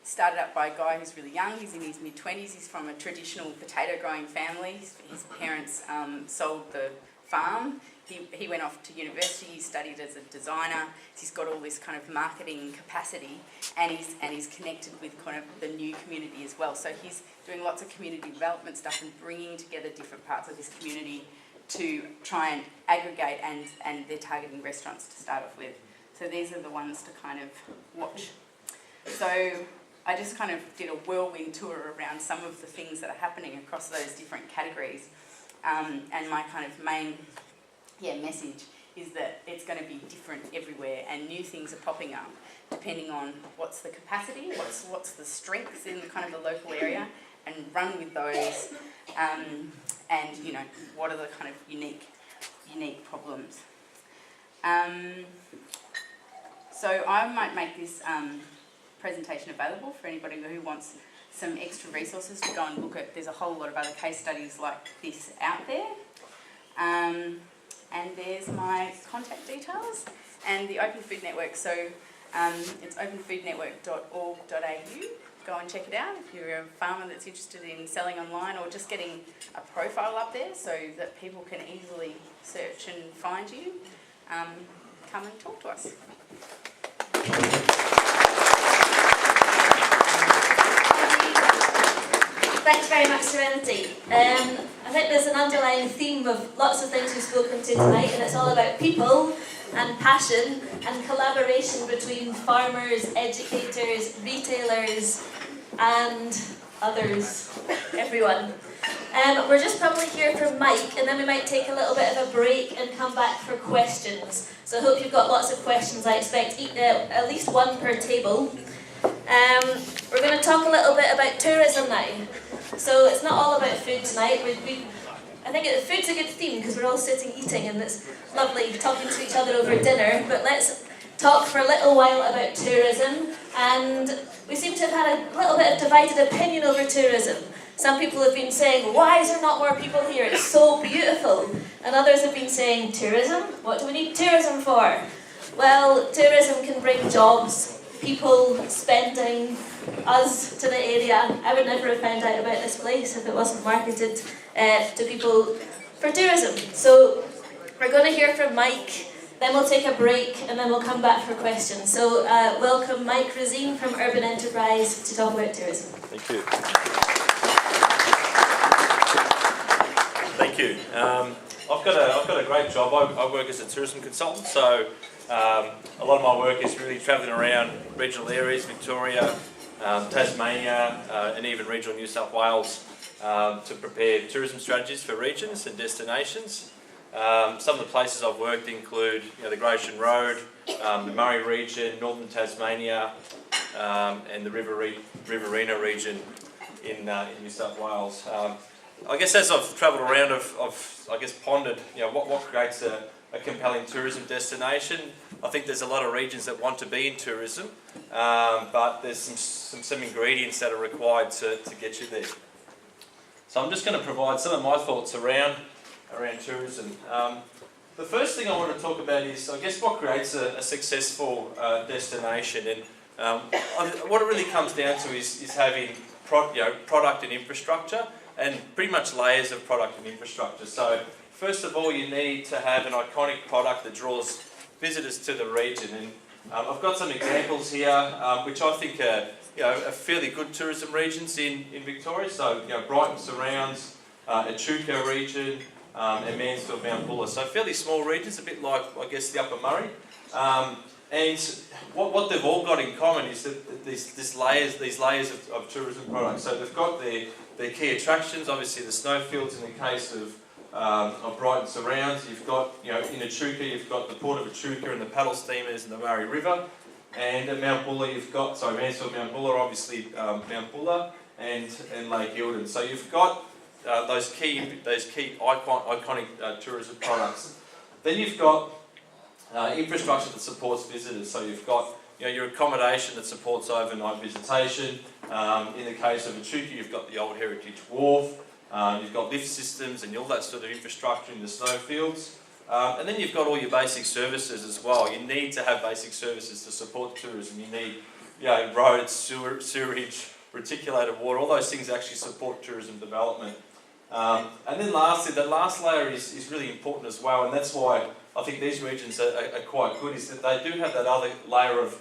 started up by a guy who's really young. He's in his mid-20s. He's from a traditional potato growing family. His parents sold the farm. He went off to university. He studied as a designer. He's got all this kind of marketing capacity, and he's connected with kind of the new community as well. So he's doing lots of community development stuff and bringing together different parts of his community to try and aggregate, and they're targeting restaurants to start off with. So these are the ones to kind of watch. So I just kind of did a whirlwind tour around some of the things that are happening across those different categories. And my kind of main message is that it's going to be different everywhere, and new things are popping up depending on what's the capacity, what's the strengths in the kind of the local area, and run with those, and what are the kind of unique problems. So I might make this presentation available for anybody who wants some extra resources to go and look at. There's a whole lot of other case studies like this out there. And there's my contact details and the Open Food Network. So it's openfoodnetwork.org.au. Go and check it out if you're a farmer that's interested in selling online, or just getting a profile up there so that people can easily search and find you. Come and talk to us. Thanks very much, Serenity. I think there's an underlying theme of lots of things we've spoken to tonight, and it's all about people and passion and collaboration between farmers, educators, retailers, and others, everyone. We're just probably here for Mike, and then we might take a little bit of a break and come back for questions. So I hope you've got lots of questions. I expect at least one per table. We're going to talk a little bit about tourism now. So it's not all about food tonight. I think food's a good theme because we're all sitting eating and it's lovely talking to each other over dinner. But let's talk for a little while about tourism. And we seem to have had a little bit of divided opinion over tourism. Some people have been saying, why is there not more people here? It's so beautiful. And others have been saying, tourism? What do we need tourism for? Well, tourism can bring jobs, people spending, us to the area. I would never have found out about this place if it wasn't marketed to people for tourism. So we're going to hear from Mike, then we'll take a break, and then we'll come back for questions. So welcome Mike Rosine from Urban Enterprise to talk about tourism. Thank you. Thank you. I've got a great job. I work as a tourism consultant, so a lot of my work is really travelling around regional areas, Victoria, Tasmania, and even regional New South Wales to prepare tourism strategies for regions and destinations. Some of the places I've worked include the Great Ocean Road, the Murray region, northern Tasmania, and the Riverina region in New South Wales. I guess as I've travelled around, I've pondered what creates a compelling tourism destination. I think there's a lot of regions that want to be in tourism, but there's some ingredients that are required to get you there. So I'm just going to provide some of my thoughts around tourism. The first thing I want to talk about is, I guess, what creates a successful destination, and what it really comes down to is having product and infrastructure, and pretty much layers of product and infrastructure. So first of all, you need to have an iconic product that draws visitors to the region, and I've got some examples here which I think are fairly good tourism regions in Victoria. So Brighton surrounds, Echuca region, and Mansfield, Mount Buller. So fairly small regions, a bit like, I guess, the Upper Murray. And what they've all got in common is that these layers of tourism products. So they've got their key attractions, obviously the snowfields in the case of Brighton surrounds. You've got, in Echuca, you've got the Port of Echuca and the paddle steamers and the Murray River. And at Mount Buller, you've got, Mansfield, Mount Buller, obviously Mount Buller and Lake Eildon. So you've got those key iconic tourism products. Then you've got infrastructure that supports visitors. So you've got your accommodation that supports overnight visitation. In the case of Echuca, you've got the Old Heritage Wharf. You've got lift systems and all that sort of infrastructure in the snowfields. And then you've got all your basic services as well. You need to have basic services to support tourism. You need roads, sewerage, reticulated water. All those things actually support tourism development. And then lastly, the last layer is really important as well, and that's why I think these regions are quite good, is that they do have that other layer of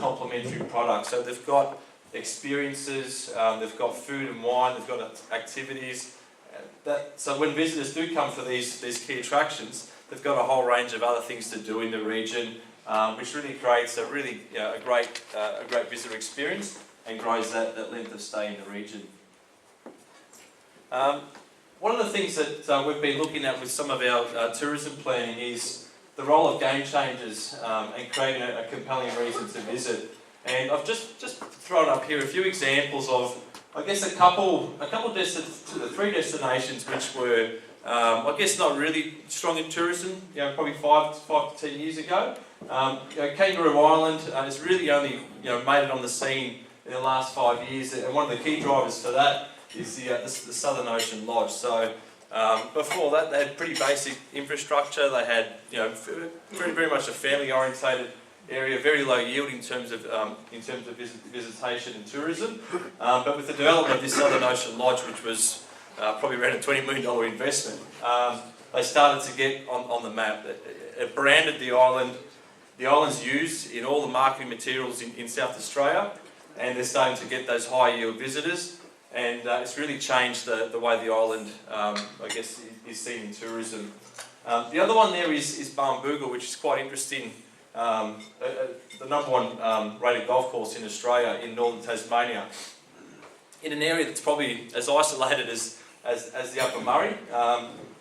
complementary products. So they've got experiences, they've got food and wine, they've got activities. So when visitors do come for these key attractions, they've got a whole range of other things to do in the region, which really creates a great visitor experience and grows that length of stay in the region. One of the things that we've been looking at with some of our tourism planning is the role of game changers and creating a compelling reason to visit. And I've just thrown up here a few examples of, I guess, three destinations which were, I guess, not really strong in tourism, probably 5 to 10 years ago. Kangaroo Island has really only, made it on the scene in the last 5 years, and one of the key drivers for that is the Southern Ocean Lodge. So before that, they had pretty basic infrastructure. They had, very much a family-orientated area, very low yield in terms of visitation and tourism. But with the development of this Southern Ocean Lodge, which was probably around a $20 million investment, they started to get on the map. It branded the island. The island's used in all the marketing materials in South Australia, and they're starting to get those high yield visitors. and it's really changed the way the island, I guess, is seen in tourism. The other one there is Barnbougle, which is quite interesting. The number one rated golf course in Australia, in northern Tasmania, in an area that's probably as isolated as the Upper Murray.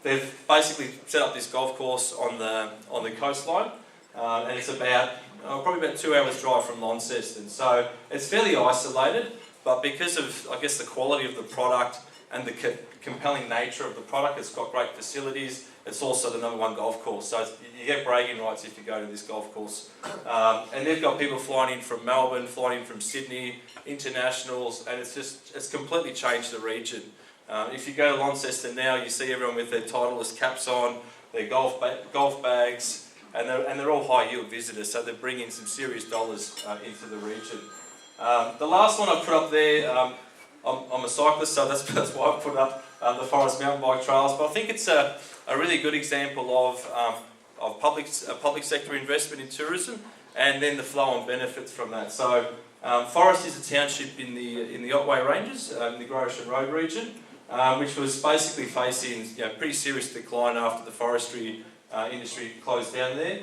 They've basically set up this golf course on the coastline, and it's probably about 2 hours drive from Launceston. So it's fairly isolated, but because of, I guess, the quality of the product and the compelling nature of the product, it's got great facilities. It's also the number one golf course, so you get bragging rights if you go to this golf course. And they've got people flying in from Melbourne, flying in from Sydney, internationals, and it's completely changed the region. If you go to Launceston now, you see everyone with their Titleist caps on, their golf bags, and they're all high yield visitors, so they're bringing some serious dollars into the region. The last one I put up there, I'm a cyclist, so that's why I put up the Forest Mountain Bike Trails, but I think it's a really good example of public sector investment in tourism, and then the flow-on benefits from that. So Forest is a township in the Otway Ranges, in the Grosvenor Road region, which was basically facing pretty serious decline after the forestry industry closed down there.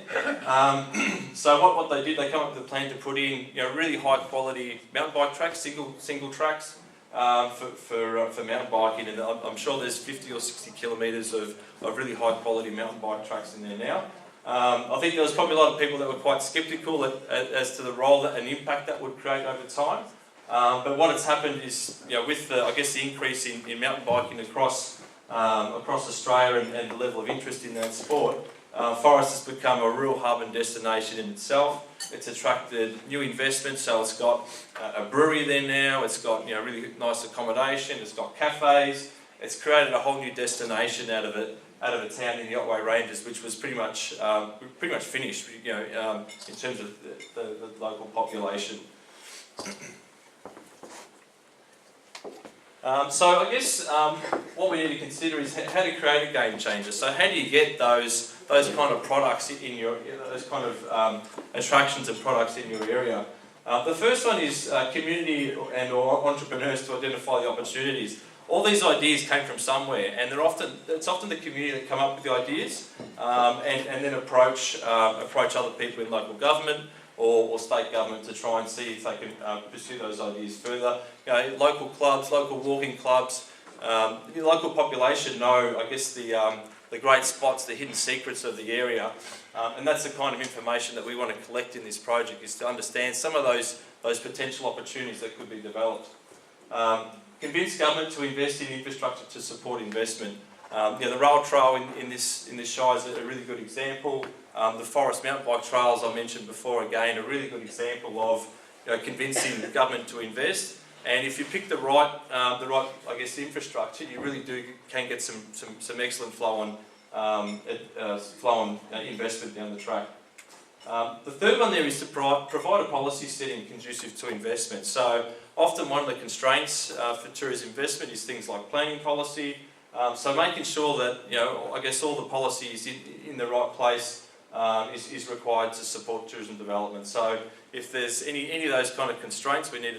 So what they did, they come up with a plan to put in really high quality mountain bike tracks, single tracks, for mountain biking, and I'm sure there's 50 or 60 kilometres of really high quality mountain bike tracks in there now. I think there was probably a lot of people that were quite sceptical as to the role and impact that would create over time. But what has happened is, with the increase in mountain biking across Australia and the level of interest in that sport, Forest has become a real hub and destination in itself. It's attracted new investment, so it's got a brewery there now, it's got really nice accommodation, it's got cafes, it's created a whole new destination out of a town in the Otway Ranges, which was pretty much finished, in terms of the local population. So I guess what we need to consider is how to create a game changer. So how do you get those kind of products in your, those kind of attractions and products in your area? The first one is community and/or entrepreneurs to identify the opportunities. All these ideas came from somewhere, and it's often the community that come up with the ideas, and then approach other people in local government or state government to try and see if they can pursue those ideas further. Local clubs, local walking clubs, the local population know, I guess, the great spots, the hidden secrets of the area, and that's the kind of information that we want to collect in this project, is to understand some of those potential opportunities that could be developed. Convince government to invest in infrastructure to support investment. The rail trail in this shire is a really good example. The Forest Mountain Bike Trails I mentioned before, again, a really good example of convincing the government to invest. And if you pick the right I guess infrastructure, you really can get some excellent flow on investment down the track. The third one there is to provide a policy setting conducive to investment. So often one of the constraints for tourism investment is things like planning policy. So making sure that I guess all the policy is in the right place is required to support tourism development. So if there's any of those kind of constraints, we need